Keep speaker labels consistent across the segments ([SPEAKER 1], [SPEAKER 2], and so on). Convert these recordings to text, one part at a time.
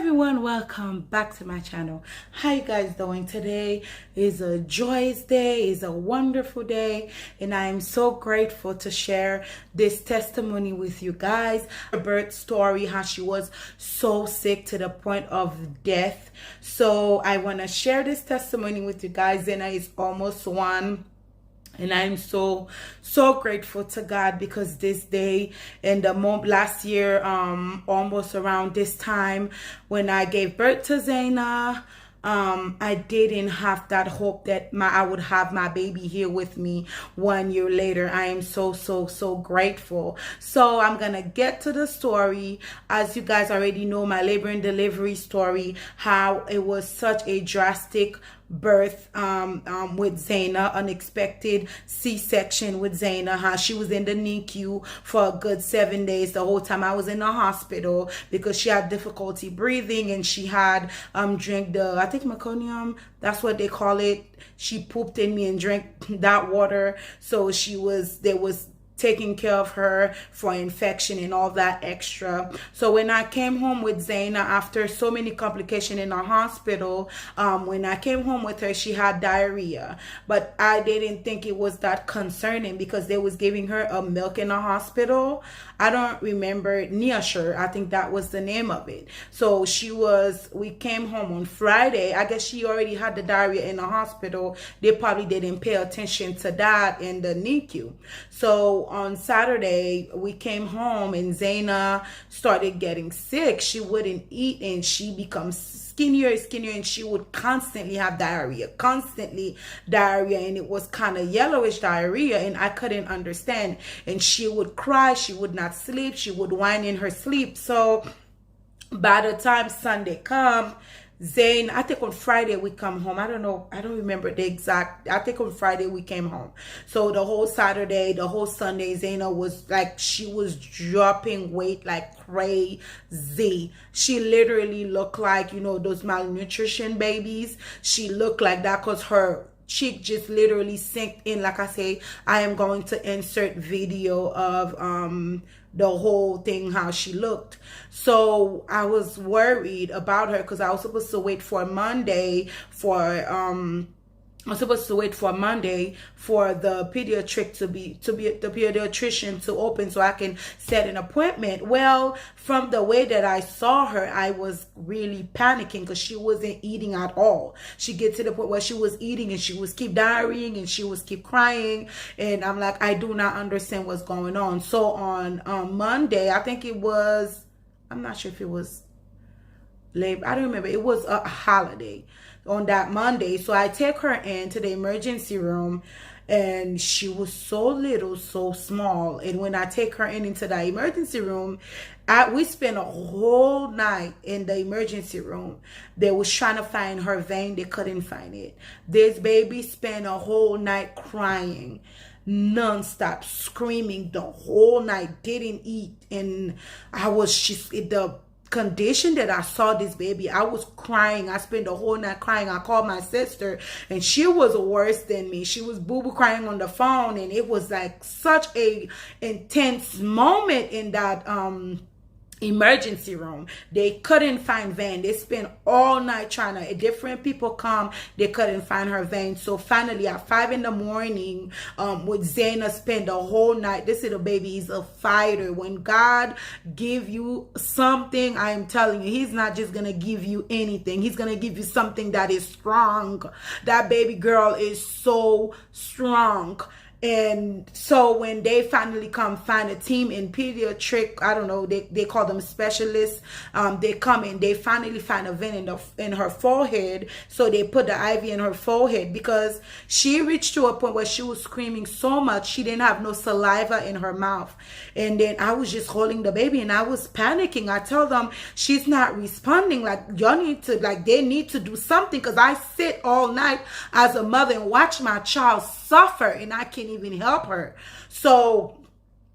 [SPEAKER 1] everyone, welcome back to my channel. How you guys doing? Today is a joyous day, is a wonderful day, and I am so grateful to share this testimony with you guys. Her birth story, how she was so sick to the point of death. So I want to share this testimony with you guys. Zena is almost one. And I'm so grateful to God, because this day and the month last year, almost around this time when I gave birth to Zena, I didn't have that hope that I would have my baby here with me 1 year later. I am so grateful. So I'm gonna get to the story. As you guys already know, my labor and delivery story, how it was such a drastic birth with Zena, unexpected C-section with Zena, how she was in the NICU for a good 7 days. The whole time I was in the hospital because she had difficulty breathing, and she had drank the, I think, meconium, that's what they call it. She pooped in me and drank that water. So there was taking care of her for infection and all that extra. So when I came home with Zena after so many complications in the hospital, when I came home with her, she had diarrhea. But I didn't think it was that concerning because they was giving her a milk in the hospital. I don't remember, Neosure, I think that was the name of it. So we came home on Friday. I guess she already had the diarrhea in the hospital. They probably didn't pay attention to that in the NICU. So on Saturday, we came home and Zena started getting sick. She wouldn't eat and she becomes skinnier, and she would constantly have diarrhea, and it was kind of yellowish diarrhea, and I couldn't understand. And she would cry, she would not sleep, she would whine in her sleep. So by the time Sunday come, Zane, I think on Friday we come home. I don't remember the exact. I think on Friday we came home. So the whole Saturday, the whole Sunday, Zena was like, she was dropping weight like crazy. She literally looked like, those malnutrition babies. She looked like that because her cheek just literally sank in. Like I say, I am going to insert video of the whole thing, how she looked. So I was worried about her because I was supposed to wait for Monday for the pediatric to be the pediatrician to open so I can set an appointment. Well, from the way that I saw her, I was really panicking because she wasn't eating at all. She get to the point where she was eating and she was keep diarrheaing and she was keep crying, and I'm like, I do not understand what's going on. So on Monday, I think it was, I'm not sure if it was labor, I don't remember, it was a holiday on that Monday. So I take her into the emergency room, and she was so little, so small. And when I take her into the emergency room, we spent a whole night in the emergency room. They was trying to find her vein, they couldn't find it. This baby spent a whole night crying, non-stop screaming the whole night, didn't eat. And the condition that I saw this baby, I was crying. I spent the whole night crying. I called my sister, and she was worse than me. She was boo-boo crying on the phone, and it was like such a intense moment in that emergency room. They couldn't find vein. They spent all night trying to, different people come, they couldn't find her vein. So finally at 5 in the morning, with Zena, spent the whole night. This little baby is a fighter. When God give you something, I am telling you, he's not just gonna give you anything. He's gonna give you something that is strong. That baby girl is so strong. And so when they finally come find a team in pediatric, I don't know, they call them specialists. They come in, they finally find a vein in her forehead. So they put the IV in her forehead because she reached to a point where she was screaming so much she didn't have no saliva in her mouth. And then I was just holding the baby and I was panicking. I tell them, she's not responding. Like, y'all need to, like, they need to do something, because I sit all night as a mother and watch my child suffer and I can't even help her. So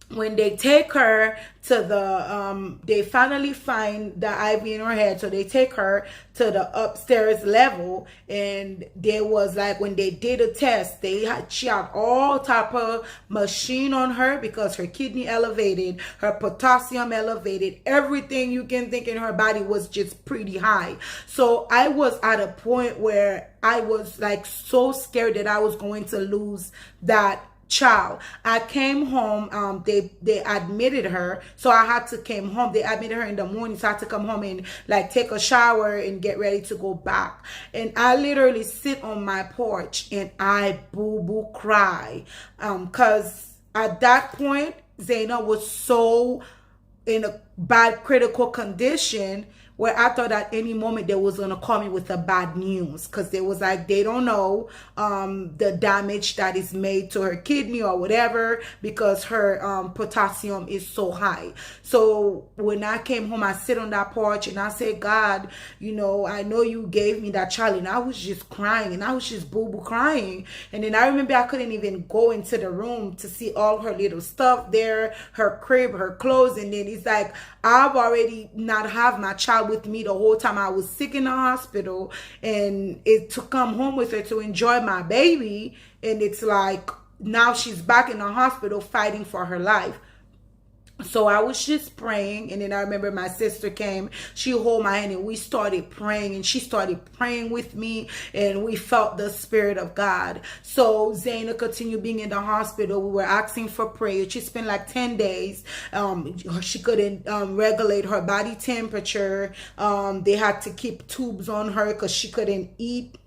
[SPEAKER 1] when they take her to the they finally find the IV in her head, so they take her to the upstairs level, and there was like, when they did a test, she had all type of machine on her, because her kidney elevated, her potassium elevated, everything you can think in her body was just pretty high. So I was at a point where I was like so scared that I was going to lose that child. I came home. They admitted her, so I had to came home. They admitted her in the morning, so I had to come home and like take a shower and get ready to go back. And I literally sit on my porch and I boo cry, cause at that point Zaina was so in a bad critical condition where I thought at any moment they was gonna call me with the bad news, because they was like, they don't know the damage that is made to her kidney or whatever, because her potassium is so high. So when I came home, I sit on that porch and I said, God, you know, I know you gave me that child, and I was just crying, and I was just boo crying. And then I remember I couldn't even go into the room to see all her little stuff there, her crib, her clothes. And then it's like, I've already not have my child with me the whole time I was sick in the hospital, and it to come home with her to enjoy my baby, and it's like now she's back in the hospital fighting for her life. So I was just praying, and then I remember my sister came, she held my hand, and we started praying, and she started praying with me, and we felt the Spirit of God. So Zaina continued being in the hospital. We were asking for prayer. She spent like 10 days. She couldn't regulate her body temperature. They had to keep tubes on her because she couldn't eat.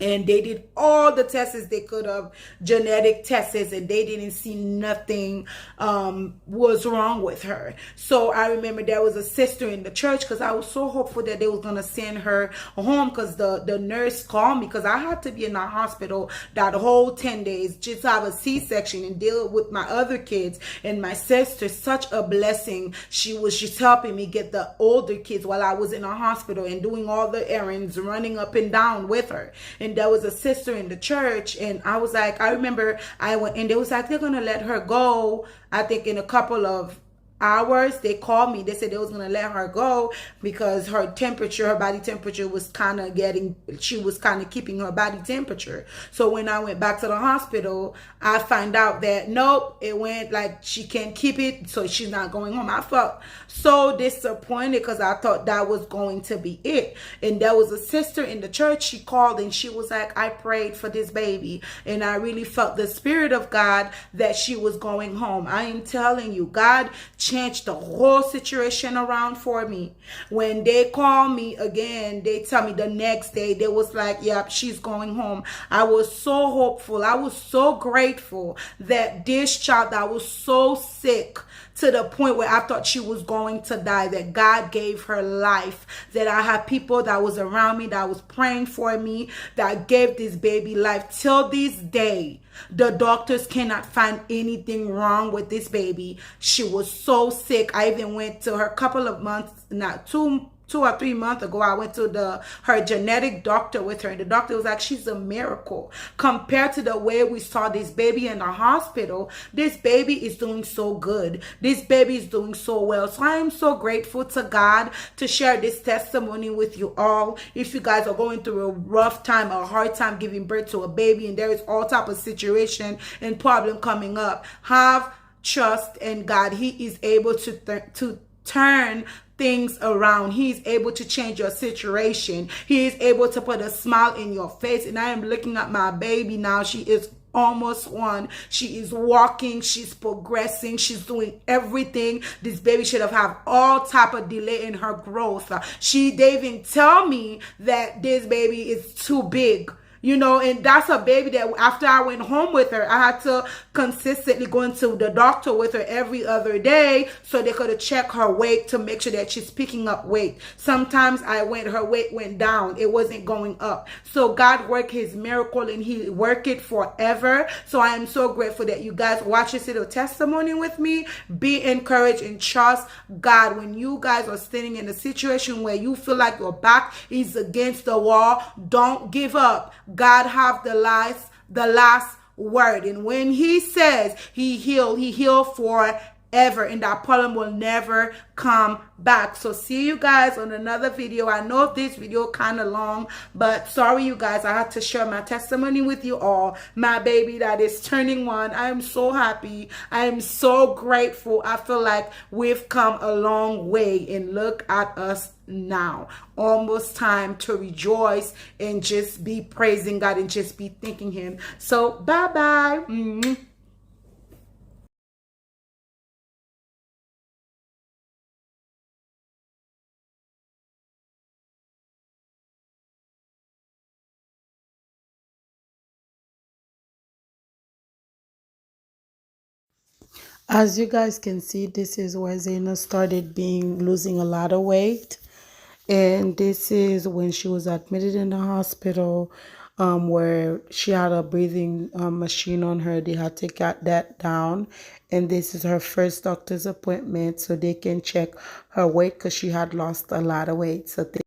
[SPEAKER 1] And they did all the tests they could have, genetic tests, and they didn't see nothing was wrong with her. So I remember there was a sister in the church, because I was so hopeful that they was going to send her home, because the nurse called me, because I had to be in the hospital that whole 10 days, just have a C-section and deal with my other kids. And my sister, such a blessing. She was just helping me get the older kids while I was in the hospital and doing all the errands, running up and down with her. And there was a sister in the church, and I was like, I remember I went, and they was like, they're gonna let her go, I think in a couple of hours. They called me. They said they was gonna let her go because her temperature, her body temperature was kind of getting, she was kind of keeping her body temperature. So when I went back to the hospital, I find out that nope, it went like she can't keep it, so she's not going home. I felt so disappointed, because I thought that was going to be it. And there was a sister in the church, she called, and she was like, I prayed for this baby, and I really felt the Spirit of God that she was going home. I am telling you, God changed the whole situation around for me. When they call me again, they tell me the next day, they was like, yep, she's going home. I was so hopeful. I was so grateful that this child that was so sick to the point where I thought she was going to die, that God gave her life, that I had people that was around me, that was praying for me, that gave this baby life. Till this day, the doctors cannot find anything wrong with this baby. She was so sick. I even went to her a couple of months, not two or 3 months ago. I went to her genetic doctor with her, and the doctor was like, she's a miracle. Compared to the way we saw this baby in the hospital, this baby is doing so good. This baby is doing so well. So I am so grateful to God to share this testimony with you all. If you guys are going through a rough time, a hard time giving birth to a baby, and there is all type of situation and problem coming up, have trust in God. He is able to turn things around. He's able to change your situation. He is able to put a smile in your face. And I am looking at my baby now. She is almost 1. She is walking, she's progressing, she's doing everything. This baby should have all type of delay in her growth. They even tell me that this baby is too big. You know, and that's a baby that after I went home with her, I had to consistently go into the doctor with her every other day so they could check her weight to make sure that she's picking up weight. Sometimes her weight went down. It wasn't going up. So God worked his miracle, and he worked it forever. So I am so grateful that you guys watch this little testimony with me. Be encouraged and trust God. When you guys are standing in a situation where you feel like your back is against the wall, don't give up. God have the last word. And when he says he healed forever, and that problem will never come back. So see you guys on another video. I know this video kind of long, but sorry you guys, I had to share my testimony with you all. My baby that is turning 1, I am so happy. I am so grateful. I feel like we've come a long way, and look at us now. Almost time to rejoice and just be praising God and just be thanking him. So bye bye. As you guys can see, this is where Zena started losing a lot of weight. And this is when she was admitted in the hospital, where she had a breathing machine on her. They had to get that down. And this is her first doctor's appointment so they can check her weight because she had lost a lot of weight. So